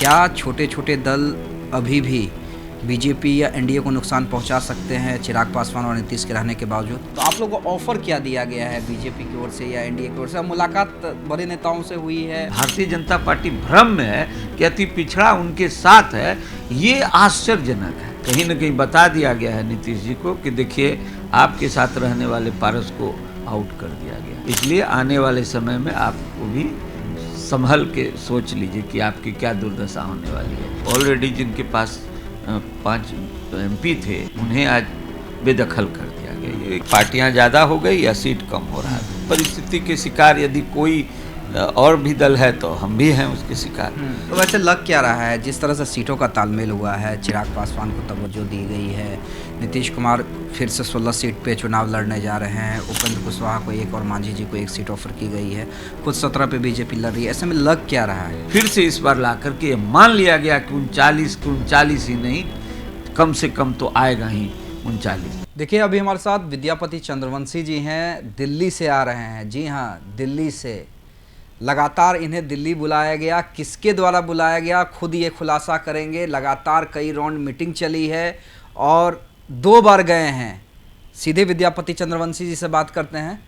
क्या छोटे छोटे दल अभी भी बीजेपी या एनडीए को नुकसान पहुंचा सकते हैं चिराग पासवान और नीतीश के रहने के बावजूद? तो आप लोगों को ऑफर क्या दिया गया है बीजेपी की ओर से या एनडीए की ओर से? मुलाकात बड़े नेताओं से हुई है। भारतीय जनता पार्टी भ्रम में है कि अति पिछड़ा उनके साथ है, ये आश्चर्यजनक है। कहीं न कहीं बता दिया गया है नीतीश जी को कि देखिए आपके साथ रहने वाले पारस को आउट कर दिया गया, इसलिए आने वाले समय में आपको भी संभल के सोच लीजिए कि आपकी क्या दुर्दशा होने वाली है। ऑलरेडी जिनके पास 5 MP थे उन्हें आज बेदखल कर दिया गया। ये पार्टियां ज़्यादा हो गई या सीट कम हो रहा है। परिस्थिति के शिकार यदि कोई और भी दल है तो हम भी हैं उसके शिकार। तो वैसे लग क्या रहा है, जिस तरह से सीटों का तालमेल हुआ है, चिराग पासवान को तवज्जो दी गई है, नीतीश कुमार फिर से 16 सीट पे चुनाव लड़ने जा रहे हैं, उपेंद्र कुशवाहा को 1 और मांझी जी को 1 सीट ऑफर की गई है, खुद 17 पे बीजेपी लड़ रही है, ऐसे में लग क्या रहा है? फिर से इस बार ला करके मान लिया गया कि 39 ही नहीं, कम से कम तो आएगा ही 39। देखिए अभी हमारे साथ विद्यापति चंद्रवंशी जी हैं, दिल्ली से आ रहे हैं। जी हाँ, दिल्ली से लगातार इन्हें दिल्ली बुलाया गया, किसके द्वारा बुलाया गया खुद ये खुलासा करेंगे। लगातार कई राउंड मीटिंग चली है और 2 बार गए हैं। सीधे विद्यापति चंद्रवंशी जी से बात करते हैं।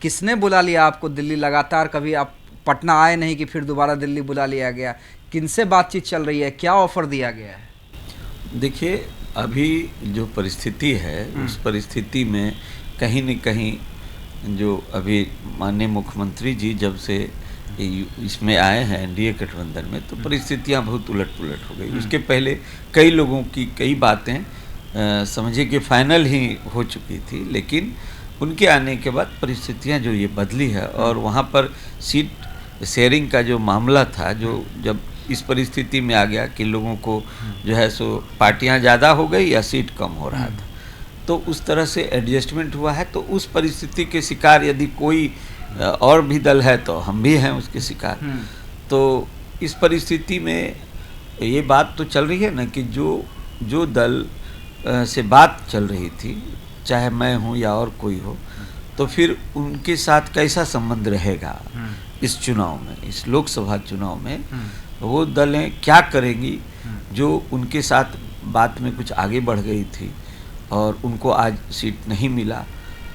किसने बुला लिया आपको दिल्ली? लगातार कभी आप पटना आए नहीं कि फिर दोबारा दिल्ली बुला लिया गया। किनसे बातचीत चल रही है, क्या ऑफर दिया गया है? देखिए अभी जो परिस्थिति है उस परिस्थिति में कहीं न कहीं जो अभी माननीय मुख्यमंत्री जी जब से इसमें आए हैं एनडीए गठबंधन में, तो परिस्थितियां बहुत उलट पुलट हो गई। उसके पहले कई लोगों की कई बातें समझिए कि फाइनल ही हो चुकी थी, लेकिन उनके आने के बाद परिस्थितियां जो ये बदली है और वहाँ पर सीट शेयरिंग का जो मामला था, जो जब इस परिस्थिति में आ गया कि लोगों को जो है सो पार्टियां ज़्यादा हो गई या सीट कम हो रहा था, तो उस तरह से एडजस्टमेंट हुआ है। तो उस परिस्थिति के शिकार यदि कोई और भी दल है तो हम भी हैं उसके शिकार। तो इस परिस्थिति में ये बात तो चल रही है ना कि जो दल से बात चल रही थी, चाहे मैं हूँ या और कोई हो, तो फिर उनके साथ कैसा संबंध रहेगा इस चुनाव में, इस लोकसभा चुनाव में वो दलें क्या करेंगी जो उनके साथ बात में कुछ आगे बढ़ गई थी और उनको आज सीट नहीं मिला,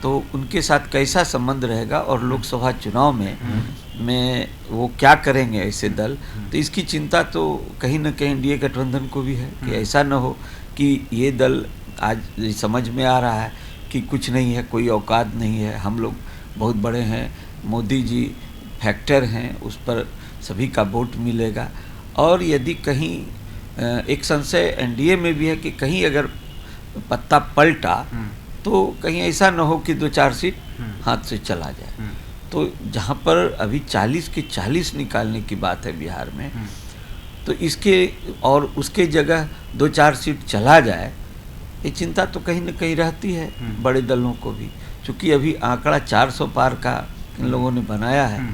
तो उनके साथ कैसा संबंध रहेगा और लोकसभा चुनाव में वो क्या करेंगे ऐसे दल। तो इसकी चिंता तो कहीं न कहीं एनडीए गठबंधन को भी है कि ऐसा न हो कि ये दल आज समझ में आ रहा है कि कुछ नहीं है, कोई औकात नहीं है, हम लोग बहुत बड़े हैं, मोदी जी फैक्टर हैं, उस पर सभी का वोट मिलेगा। और यदि कहीं एक संशय एनडीए में भी है कि कहीं अगर पत्ता पलटा तो कहीं ऐसा न हो कि 2-4 सीट हाथ से चला जाए। तो जहाँ पर अभी 40 के 40 निकालने की बात है बिहार में, तो इसके और उसके जगह 2-4 सीट चला जाए, ये चिंता तो कहीं न कहीं रहती है बड़े दलों को भी, क्योंकि अभी आंकड़ा 400 पार का इन लोगों ने बनाया है।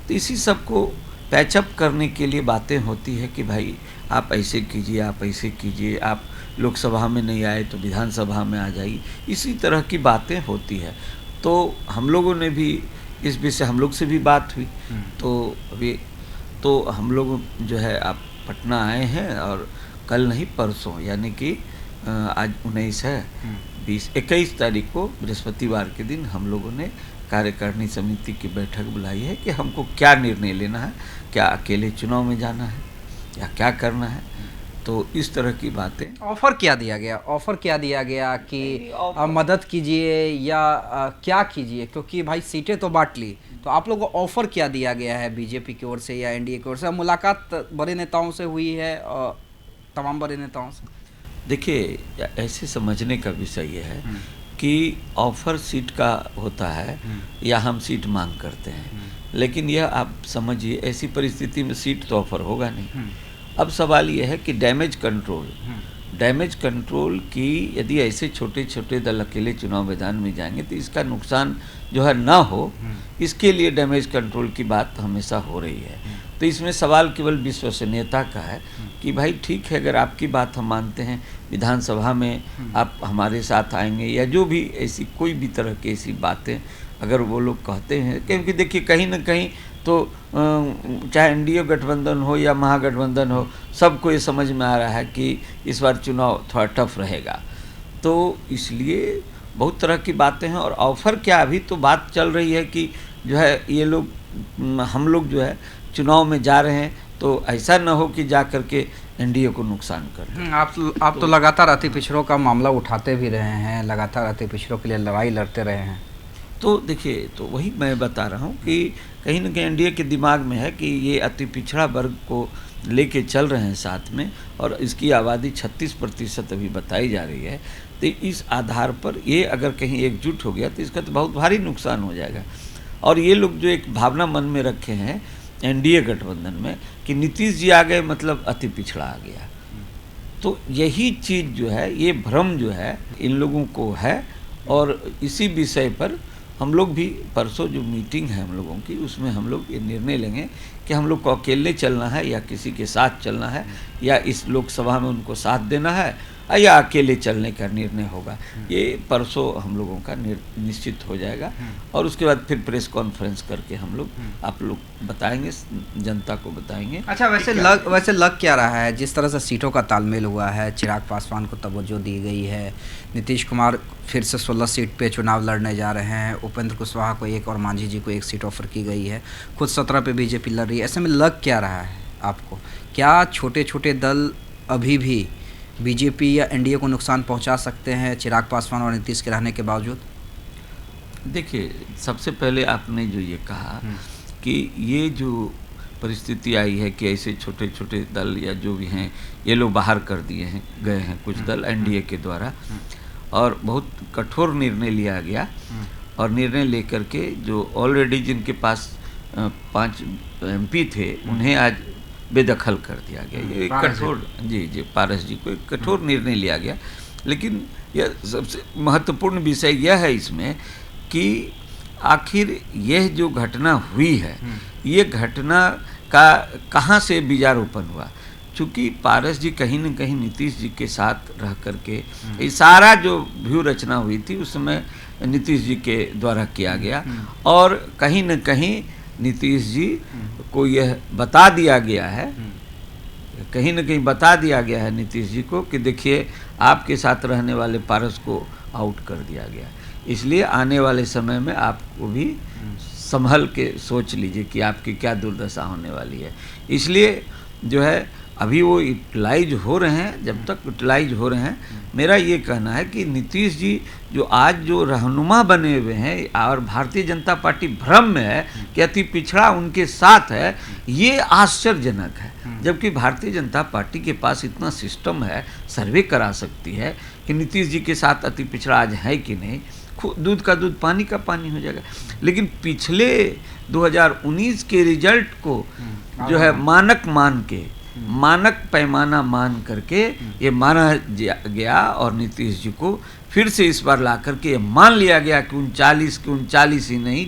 तो इसी सब को पैचअप करने के लिए बातें होती है कि भाई आप ऐसे कीजिए, आप ऐसे कीजिए, आप लोकसभा में नहीं आए तो विधानसभा में आ जाइए, इसी तरह की बातें होती है। तो हम लोगों ने भी इस विषय, हम लोग से भी बात हुई, तो अभी तो हम लोग जो है आप पटना आए हैं और कल नहीं परसों, यानी कि आज 19 है, 21 तारीख को बृहस्पतिवार के दिन हम लोगों ने कार्यकारिणी समिति की बैठक बुलाई है कि हमको क्या निर्णय लेना है, क्या अकेले चुनाव में जाना है या क्या करना है। तो इस तरह की बातें। ऑफर क्या दिया गया? ऑफर क्या दिया गया कि मदद कीजिए या क्या कीजिए? क्योंकि भाई सीटें तो बांट ली, तो आप लोगों को ऑफर क्या दिया गया है बीजेपी की ओर से या एनडीए की ओर से? मुलाकात बड़े नेताओं से हुई है, तमाम बड़े नेताओं से। देखिए ऐसे समझने का विषय ये है कि ऑफर सीट का होता है या हम सीट मांग करते हैं, लेकिन यह आप समझिए ऐसी परिस्थिति में सीट तो ऑफर होगा नहीं। अब सवाल यह है कि डैमेज कंट्रोल की यदि ऐसे छोटे छोटे दल अकेले चुनाव मैदान में जाएंगे तो इसका नुकसान जो है ना हो, इसके लिए डैमेज कंट्रोल की बात हमेशा हो रही है। तो इसमें सवाल केवल विश्वसनीयता का है कि भाई ठीक है, अगर आपकी बात हम मानते हैं, विधानसभा में आप हमारे साथ आएंगे या जो भी ऐसी कोई भी तरह की ऐसी बातें अगर वो लोग कहते हैं, क्योंकि देखिए कहीं ना कहीं तो चाहे एनडीए गठबंधन हो या महागठबंधन हो, सबको ये समझ में आ रहा है कि इस बार चुनाव थोड़ा टफ रहेगा। तो इसलिए बहुत तरह की बातें हैं। और ऑफर क्या, अभी तो बात चल रही है कि जो है ये लोग, हम लोग जो है चुनाव में जा रहे हैं तो ऐसा न हो कि जा करके एनडीए को नुकसान कर दें। आप तो लगातार अति पिछड़ों का मामला उठाते भी रहे हैं, लगातार अति पिछड़ों के लिए लड़ाई लड़ते रहे हैं। तो देखिए, तो वही मैं बता रहा हूँ कि कहीं न कहीं एनडीए के दिमाग में है कि ये अति पिछड़ा वर्ग को लेके चल रहे हैं साथ में, और इसकी आबादी 36% अभी बताई जा रही है। तो इस आधार पर ये अगर कहीं एकजुट हो गया तो इसका तो बहुत भारी नुकसान हो जाएगा। और ये लोग जो एक भावना मन में रखे हैं एनडीए गठबंधन में कि नीतीश जी आ गए मतलब अति पिछड़ा आ गया, तो यही चीज़ जो है, ये भ्रम जो है इन लोगों को है। और इसी विषय पर हम लोग भी परसों जो मीटिंग है हम लोगों की, उसमें हम लोग ये निर्णय लेंगे कि हम लोग को अकेले चलना है या किसी के साथ चलना है, या इस लोकसभा में उनको साथ देना है, या अकेले चलने का निर्णय होगा। ये परसों हम लोगों का निश्चित हो जाएगा। और उसके बाद फिर प्रेस कॉन्फ्रेंस करके हम लोग आप लोग बताएंगे, जनता को बताएंगे। अच्छा, वैसे लग क्या रहा है, जिस तरह से सीटों का तालमेल हुआ है, चिराग पासवान को तवज्जो दी गई है, नीतीश कुमार फिर से 16 सीट पे चुनाव लड़ने जा रहे हैं, उपेंद्र कुशवाहा को 1 और मांझी जी को 1 सीट ऑफर की गई है, खुद 17 पे बीजेपी लड़ रही है। ऐसे में लग क्या रहा है आपको, क्या छोटे छोटे दल अभी भी बीजेपी या एनडीए को नुकसान पहुंचा सकते हैं चिराग पासवान और नीतीश के रहने के बावजूद? देखिए, सबसे पहले आपने जो ये कहा कि ये जो परिस्थिति आई है कि ऐसे छोटे छोटे दल या जो भी हैं ये लोग बाहर कर दिए हैं, गए हैं कुछ दल एनडीए के द्वारा, और बहुत कठोर निर्णय लिया गया। और निर्णय लेकर के जो ऑलरेडी जिनके पास 5 एमपी थे उन्हें आज बेदखल कर दिया गया। ये एक कठोर, जी पारस जी को एक कठोर निर्णय लिया गया। लेकिन यह सबसे महत्वपूर्ण विषय यह है इसमें कि आखिर यह जो घटना हुई है, ये घटना का कहाँ से बीजारोपण हुआ। चूँकि पारस जी कहीं न कहीं नीतीश जी के साथ रह करके ये सारा जो व्यू रचना हुई थी उस समय नीतीश जी के द्वारा किया गया, और कहीं न कहीं नीतीश जी को यह बता दिया गया है, कहीं न कहीं बता दिया गया है नीतीश जी को कि देखिए आपके साथ रहने वाले पारस को आउट कर दिया गया, इसलिए आने वाले समय में आपको भी संभल के सोच लीजिए कि आपकी क्या दुर्दशा होने वाली है। इसलिए जो है अभी वो यूटिलाइज हो रहे हैं। जब तक यूटिलाइज हो रहे हैं, मेरा ये कहना है कि नीतीश जी जो आज जो रहनुमा बने हुए हैं, और भारतीय जनता पार्टी भ्रम में है कि अति पिछड़ा उनके साथ है, ये आश्चर्यजनक है। जबकि भारतीय जनता पार्टी के पास इतना सिस्टम है, सर्वे करा सकती है कि नीतीश जी के साथ अति पिछड़ा आज है कि नहीं, दूध का दूध पानी का पानी हो जाएगा। लेकिन पिछले 2019 के रिजल्ट को जो है मानक पैमाना मान करके ये माना गया, और नीतीश जी को फिर से इस बार ला करके ये मान लिया गया कि 39 ही नहीं,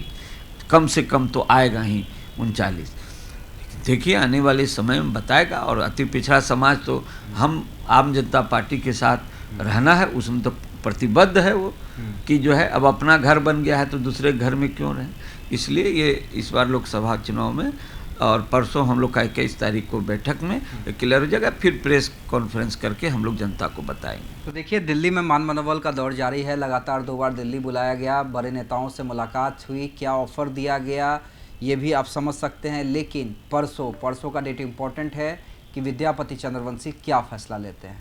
कम से कम तो आएगा ही 39। देखिए आने वाले समय में बताएगा। और अति पिछड़ा समाज तो हम आम जनता पार्टी के साथ रहना है, उसमें तो प्रतिबद्ध है वो कि जो है अब अपना घर बन गया है तो दूसरे घर में क्यों रहें। इसलिए ये इस बार लोकसभा चुनाव में, और परसों हम लोग का 21 तारीख को बैठक में क्लियर हो जाएगा, फिर प्रेस कॉन्फ्रेंस करके हम लोग जनता को बताएंगे। तो देखिए, दिल्ली में मान मनोबल का दौर जारी है, लगातार 2 बार दिल्ली बुलाया गया, बड़े नेताओं से मुलाकात हुई, क्या ऑफर दिया गया ये भी आप समझ सकते हैं। लेकिन परसों का डेट इम्पोर्टेंट है कि विद्यापति चंद्रवंशी क्या फैसला लेते हैं।